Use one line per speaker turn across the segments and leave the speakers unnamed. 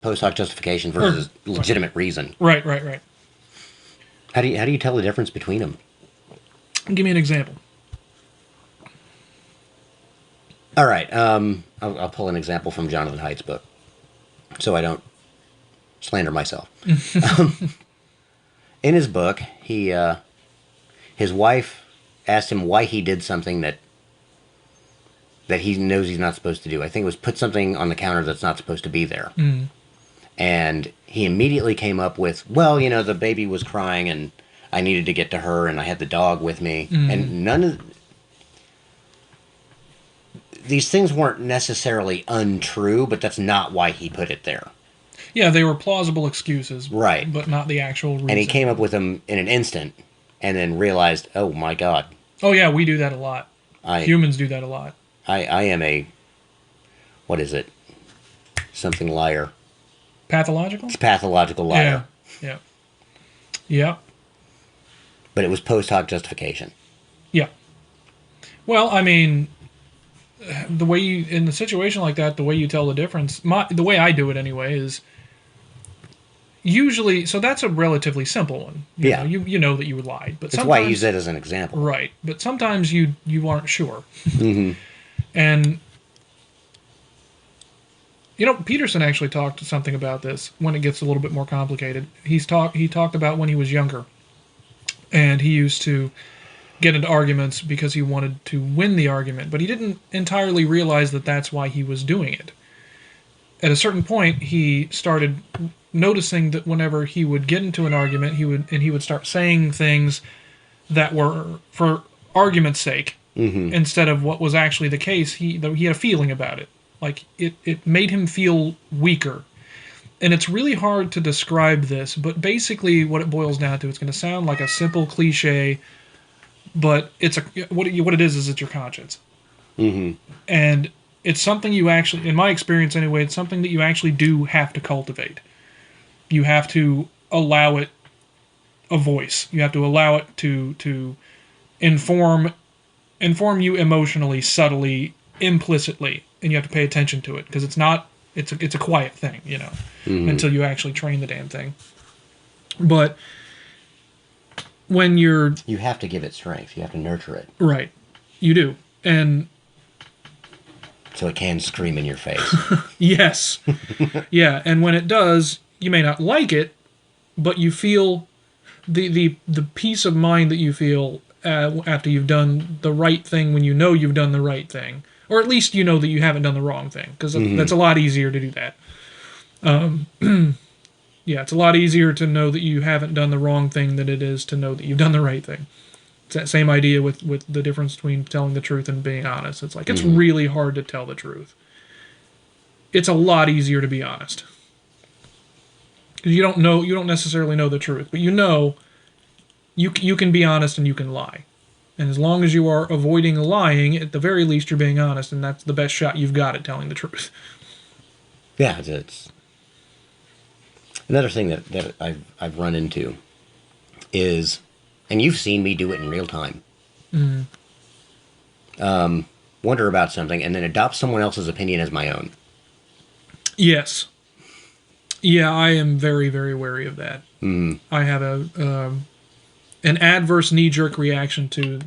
post hoc justification versus legitimate reason.
Right.
How do you tell the difference between them?
Give me an example.
All right. I'll pull an example from Jonathan Haidt's book, so I don't slander myself. In his book, his wife asked him why he did something that he knows he's not supposed to do. I think it was put something on the counter that's not supposed to be there.
Mm.
And he immediately came up with, well, the baby was crying and I needed to get to her and I had the dog with me.
Mm.
And none of these things weren't necessarily untrue, but that's not why he put it there.
Yeah, they were plausible excuses.
Right.
But not the actual reason.
And he came up with them in an instant and then realized, oh my God.
Oh yeah, we do that a lot. Humans do that a lot.
I am a, what is it? Something liar.
Pathological?
It's pathological liar.
Yeah.
But it was post hoc justification.
Yeah. Well, I mean, the way you, in a situation like that, the way you tell the difference, the way I do it anyway, is usually, so that's a relatively simple one. You know that you lied. But
that's why I use that as an example.
Right. But sometimes you aren't sure.
Mm-hmm.
And, Peterson actually talked something about this when it gets a little bit more complicated. He talked about when he was younger. And he used to get into arguments because he wanted to win the argument. But he didn't entirely realize that that's why he was doing it. At a certain point, he started noticing that whenever he would get into an argument, he would start saying things that were for argument's sake. Mm-hmm. Instead of what was actually the case. He had a feeling about it. Like, it made him feel weaker. And it's really hard to describe this, but basically what it boils down to, it's going to sound like a simple cliche, but what it is it's your conscience.
Mm-hmm.
And it's something you actually, in my experience anyway, it's something that you actually do have to cultivate. You have to allow it a voice. You have to allow it to inform you emotionally, subtly, implicitly, and you have to pay attention to it because it's a quiet thing, mm-hmm. until you actually train the damn thing. But when you
have to give it strength, you have to nurture it.
Right, you do, and
so it can scream in your face.
Yes, yeah, and when it does, you may not like it, but you feel the peace of mind that you feel after you've done the right thing when you know you've done the right thing. Or at least you know that you haven't done the wrong thing, because mm-hmm. that's a lot easier to do that. Yeah, it's a lot easier to know that you haven't done the wrong thing than it is to know that you've done the right thing. It's that same idea with the difference between telling the truth and being honest. It's like, it's mm-hmm. really hard to tell the truth. It's a lot easier to be honest. Because you don't necessarily know the truth, but you can be honest and you can lie. And as long as you are avoiding lying, at the very least you're being honest, and that's the best shot you've got at telling the truth.
Yeah, it's another thing that I've run into is, and you've seen me do it in real time. Mm-hmm. Wonder about something and then adopt someone else's opinion as my own.
Yes. Yeah, I am very, very wary of that. Mm. I have an adverse knee-jerk reaction to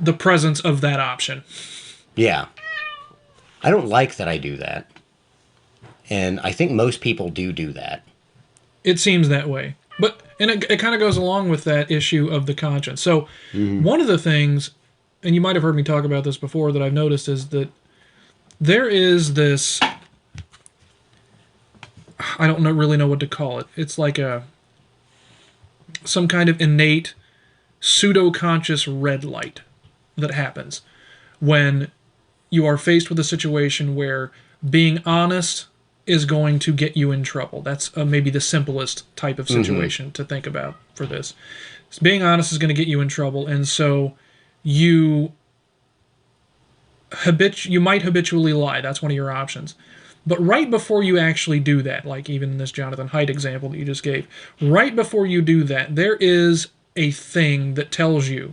the presence of that option. Yeah.
I don't like that I do that. And I think most people do that.
It seems that way. And it kind of goes along with that issue of the conscience. So mm-hmm. one of the things, and you might have heard me talk about this before, that I've noticed is that there is this, I don't really know what to call it. It's like some kind of innate pseudo-conscious red light that happens when you are faced with a situation where being honest is going to get you in trouble. That's maybe the simplest type of situation mm-hmm. to think about for this. So being honest is going to get you in trouble, and so you might habitually lie. That's one of your options. But right before you actually do that, like even in this Jonathan Haidt example that you just gave, right before you do that, there is a thing that tells you,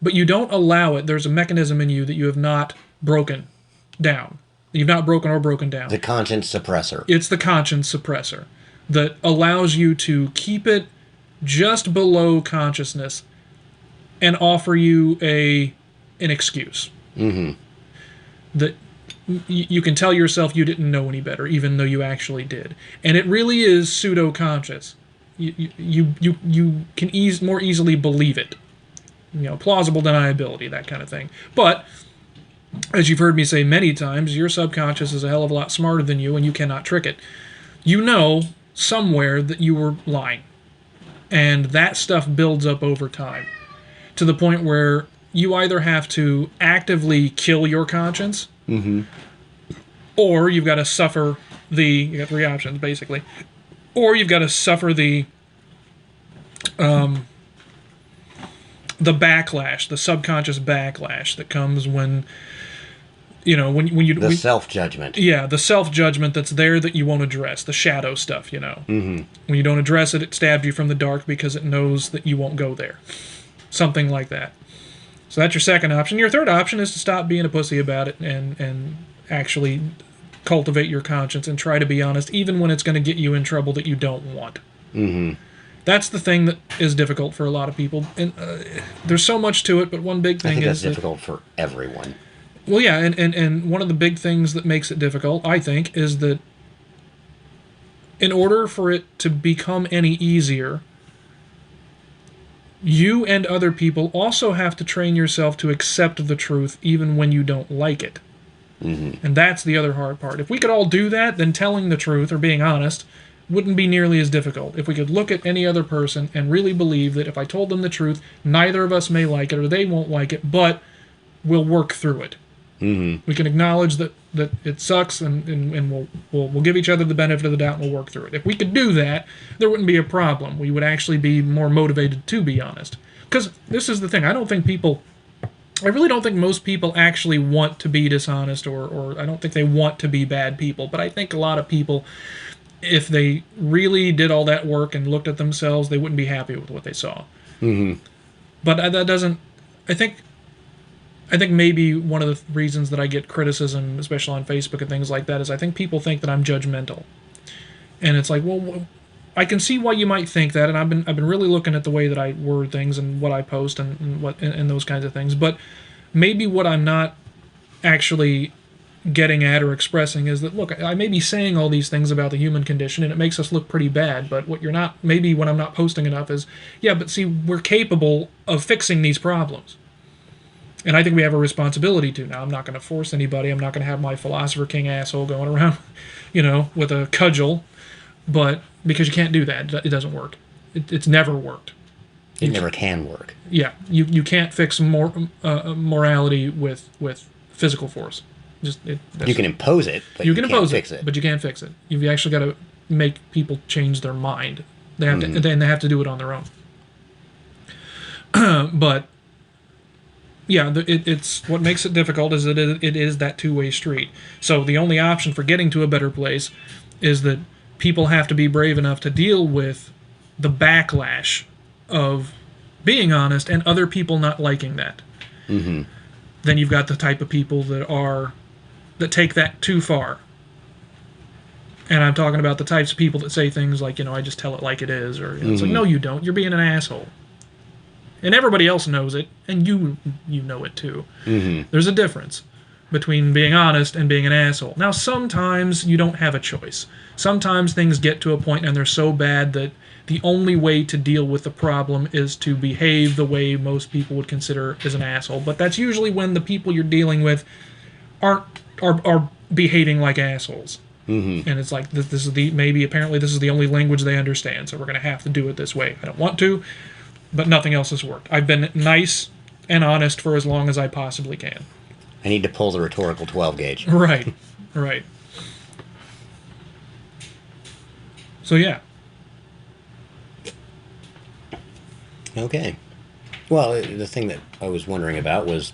but you don't allow it. There's a mechanism in you that you have not broken down. You've not broken or broken down.
The conscience suppressor.
It's the conscience suppressor that allows you to keep it just below consciousness and offer you an excuse.
Mm-hmm.
That you can tell yourself you didn't know any better, even though you actually did. And it really is pseudo-conscious. You can more easily believe it. Plausible deniability, that kind of thing. But, as you've heard me say many times, your subconscious is a hell of a lot smarter than you, and you cannot trick it. You know somewhere that you were lying. And that stuff builds up over time, to the point where you either have to actively kill your conscience,
mm-hmm.
or you've got to suffer you got three options, basically. Or you've got to suffer the backlash, the subconscious backlash that comes when you
self-judgment.
Yeah, the self-judgment that's there that you won't address, the shadow stuff,
Mm-hmm.
When you don't address it, it stabs you from the dark because it knows that you won't go there. Something like that. So that's your second option. Your third option is to stop being a pussy about it and actually cultivate your conscience and try to be honest, even when it's going to get you in trouble that you don't want.
Mm-hmm.
That's the thing that is difficult for a lot of people. And there's so much to it, but one big thing
that's difficult for everyone.
Well, yeah, and one of the big things that makes it difficult, I think, is that in order for it to become any easier, you and other people also have to train yourself to accept the truth even when you don't like it.
Mm-hmm.
And that's the other hard part. If we could all do that, then telling the truth or being honest wouldn't be nearly as difficult. If we could look at any other person and really believe that if I told them the truth, neither of us may like it or they won't like it, but we'll work through it.
Mm-hmm.
We can acknowledge that it sucks and we'll give each other the benefit of the doubt and we'll work through it. If we could do that, there wouldn't be a problem. We would actually be more motivated to be honest. Because this is the thing. I really don't think most people actually want to be dishonest or I don't think they want to be bad people. But I think a lot of people, if they really did all that work and looked at themselves, they wouldn't be happy with what they saw.
Mm-hmm.
But that doesn't... I think maybe one of the reasons that I get criticism, especially on Facebook and things like that, is I think people think that I'm judgmental. And it's like, well, I can see why you might think that, and I've been really looking at the way that I word things and what I post and those kinds of things. But maybe what I'm not actually getting at or expressing is that, look, I may be saying all these things about the human condition, and it makes us look pretty bad, but what I'm not posting enough is, yeah, but see, we're capable of fixing these problems. And I think we have a responsibility to. Now, I'm not going to force anybody. I'm not going to have my philosopher king asshole going around, with a cudgel. But because you can't do that, it doesn't work. It's never worked.
It never can work.
Yeah, you can't fix morality with physical force.
You can impose it, but you can't fix it.
But you can't fix it. You've actually got to make people change their mind. They have to, and they have to do it on their own. But yeah, it's what makes it difficult is that it is that two-way street. So the only option for getting to a better place is that people have to be brave enough to deal with the backlash of being honest and other people not liking that.
Mm-hmm.
Then you've got the type of people that take that too far. And I'm talking about the types of people that say things like, I just tell it like it is, or it's like, no, you don't. You're being an asshole. And everybody else knows it, and you know it too.
Mm-hmm.
There's a difference between being honest and being an asshole. Now, sometimes you don't have a choice. Sometimes things get to a point and they're so bad that the only way to deal with the problem is to behave the way most people would consider as an asshole. But that's usually when the people you're dealing with are behaving like assholes.
Mm-hmm.
And it's like, apparently this is the only language they understand, so we're going to have to do it this way. I don't want to, but nothing else has worked. I've been nice and honest for as long as I possibly can.
I need to pull the rhetorical 12 gauge.
Right. So, yeah.
Okay. Well, the thing that I was wondering about was...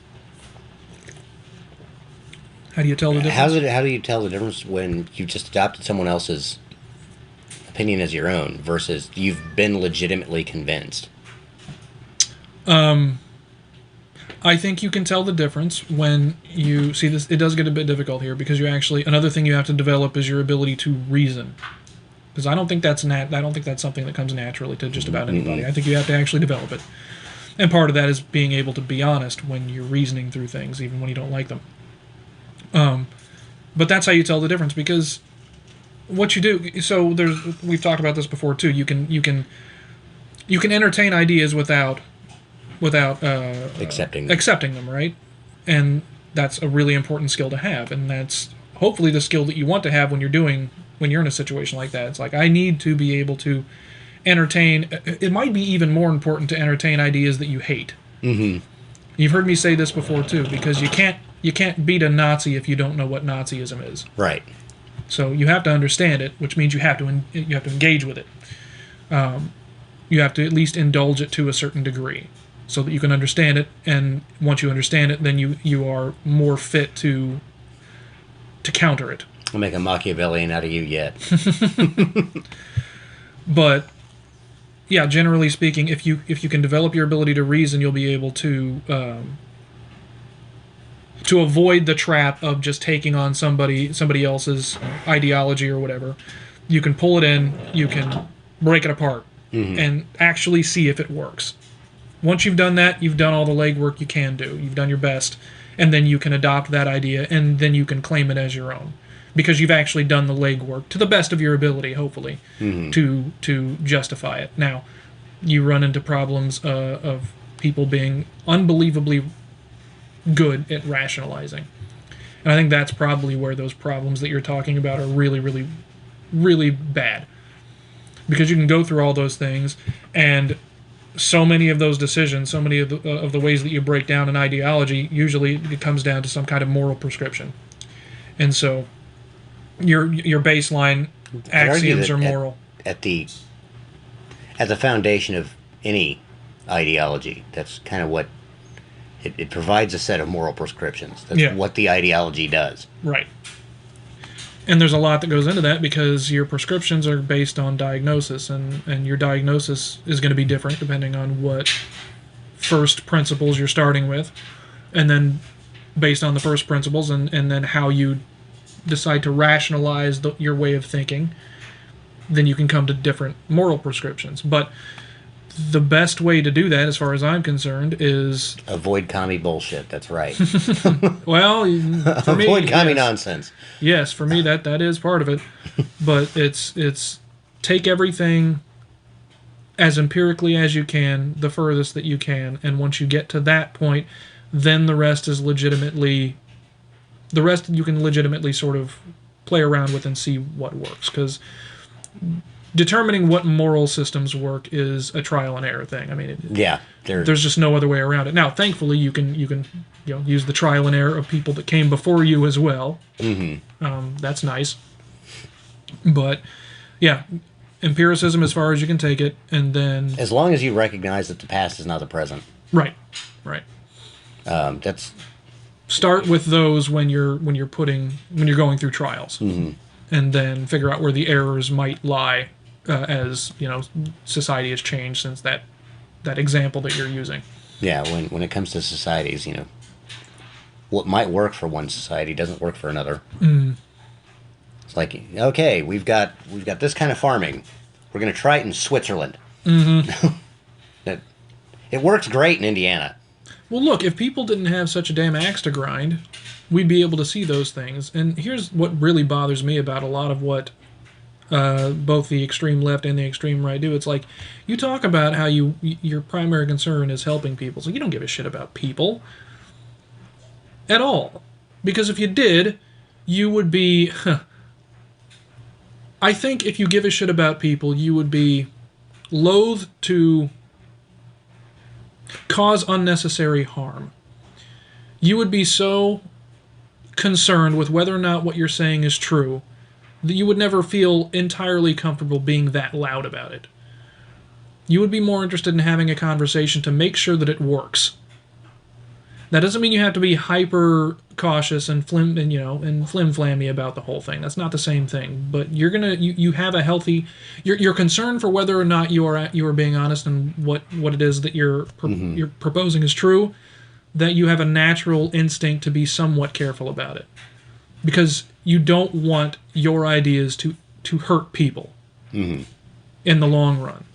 How do you tell the difference?
How do you tell the difference when you've just adopted someone else's opinion as your own versus you've been legitimately convinced?
I think you can tell the difference when you see this. It does get a bit difficult here because you actually another thing you have to develop is your ability to reason. Because I don't think that's something that comes naturally to just about anybody. I think you have to actually develop it, and part of that is being able to be honest when you're reasoning through things, even when you don't like them. But that's how you tell the difference because what you do. So we've talked about this before too. You can entertain ideas without accepting them, right? And that's a really important skill to have, and that's hopefully the skill that you want to have when you're in a situation like that. It's like I need to be able to entertain. It might be even more important to entertain ideas that you hate. Mm-hmm. You've heard me say this before too, because you can't beat a Nazi if you don't know what Nazism is.
Right.
So you have to understand it, which means you have to engage with it. You have to at least indulge it to a certain degree, so that you can understand it. And once you understand it, then you are more fit to counter it.
I'll make a Machiavellian out of you yet.
But yeah, generally speaking, if you can develop your ability to reason, you'll be able to avoid the trap of just taking on somebody else's ideology or whatever. You can pull it in, you can break it apart, and actually see if it works. Once you've done that, you've done all the legwork you can do. You've done your best, and then you can adopt that idea, and then you can claim it as your own. Because you've actually done the legwork to the best of your ability, hopefully, to justify it. Now, you run into problems of people being unbelievably good at rationalizing. And I think that's probably where those problems that you're talking about are really, really, really bad. Because you can go through all those things, and so many of those decisions, so many of the ways that you break down an ideology, usually it comes down to some kind of moral prescription. And so your baseline axioms are moral.
At the foundation of any ideology, that's kind of what it provides, a set of moral prescriptions. That's what the ideology does.
Right. And there's a lot that goes into that because your prescriptions are based on diagnosis, and your diagnosis is going to be different depending on what first principles you're starting with, and then based on the first principles and then how you decide to rationalize your way of thinking, then you can come to different moral prescriptions. But the best way to do that, as far as I'm concerned, is
avoid commie bullshit. That's right.
Well, for me,
avoid commie nonsense.
Yes, for me that is part of it. But it's take everything as empirically as you can, the furthest that you can, and once you get to that point, then the rest you can legitimately sort of play around with and see what works. Because determining what moral systems work is a trial and error thing. I mean, there's just no other way around it. Now, thankfully, you can use the trial and error of people that came before you as well. Mm-hmm. That's nice. But yeah, empiricism as far as you can take it, and then
as long as you recognize that the past is not the present.
Right.
That's.
Start with those when you're going through trials, and then figure out where the errors might lie as society has changed since that example that you're using.
Yeah, when it comes to societies, what might work for one society doesn't work for another. It's like, okay, we've got this kind of farming. We're going to try it in Switzerland. It works great in Indiana.
Well, look, if people didn't have such a damn axe to grind, we'd be able to see those things. And here's what really bothers me about a lot of what both the extreme left and the extreme right do. It's like, you talk about how your primary concern is helping people. So you don't give a shit about people at all. Because if you did, you would be... I think if you give a shit about people, you would be loath to cause unnecessary harm. You would be so concerned with whether or not what you're saying is true that you would never feel entirely comfortable being that loud about it. You would be more interested in having a conversation to make sure that it works. That doesn't mean you have to be hyper cautious and flim-flammy about the whole thing. That's not the same thing. But you have a healthy... You're concerned for whether or not you are being honest and what it is that you're proposing is true. that you have a natural instinct to be somewhat careful about it. Because you don't want your ideas to hurt people in the long run.